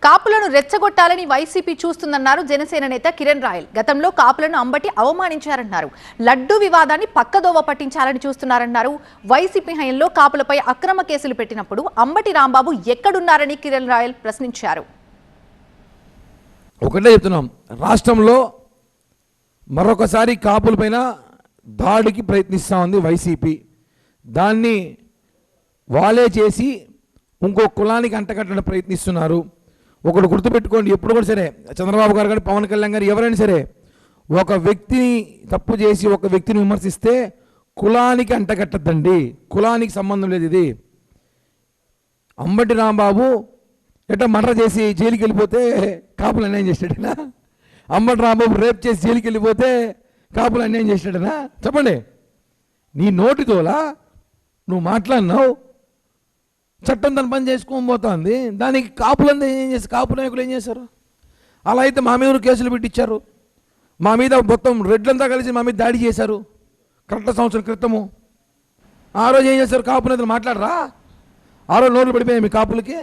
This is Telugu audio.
కాపులను రెచ్చగొట్టాలని వైసీపీ చూస్తుందన్నారు జనసేన నేత కిరణ్ రాయల్. గతంలో కాపులను అంబటి అవమానించారన్నారు. లడ్డూ వివాదాన్ని పక్కదోవ పట్టించాలని చూస్తున్నారన్నారు. వైసీపీ హయాంలో కాపులపై అక్రమ కేసులు పెట్టినప్పుడు అంబటి రాంబాబు ఎక్కడున్నారని కిరణ్ రాయల్ ప్రశ్నించారు. ఒకటే చెప్తున్నాం, రాష్ట్రంలో మరొకసారి కాపులపైన దాడికి ప్రయత్నిస్తూ ఉంది వైసీపీ. దాన్ని వాళ్ళే చేసి ఇంకో కులానికి అంటగట్టడం ప్రయత్నిస్తున్నారు. ఒకటి గుర్తుపెట్టుకోండి, ఎప్పుడు కూడా సరే చంద్రబాబు గారు కానీ పవన్ కళ్యాణ్ గారు ఎవరైనా సరే ఒక వ్యక్తిని తప్పు చేసి ఒక వ్యక్తిని విమర్శిస్తే కులానికి అంటగట్టద్దండి, కులానికి సంబంధం లేదు. ఇది అంబటి రాంబాబు ఎట్లా మర్డర్ చేసి జైలుకి వెళ్ళిపోతే కాపులు అన్యాయం చేసాడనా? అంబటి రాంబాబు రేప్ చేసి జైలుకి వెళ్ళిపోతే కాపులు అన్యాయం చేసాడనా? చెప్పండి. నీ నోటితోలా నువ్వు మాట్లాడినావు, చట్టం తన పని చేసుకొని పోతుంది. దానికి కాపులంతా ఏం చేస్తారు, కాపు నాయకులు ఏం చేశారు? అలా అయితే మా మీద కేసులు పెట్టించారు, మా మీద మొత్తం రెడ్లంతా కలిసి మా మీద దాడి చేశారు కరెక్ట్ సంవత్సరం క్రితము. ఆ రోజు ఏం చేశారు? కాపు నేతలు మాట్లాడరా? ఆ రోజు నోట్లు పడిపోయాయి మీ కాపులకి.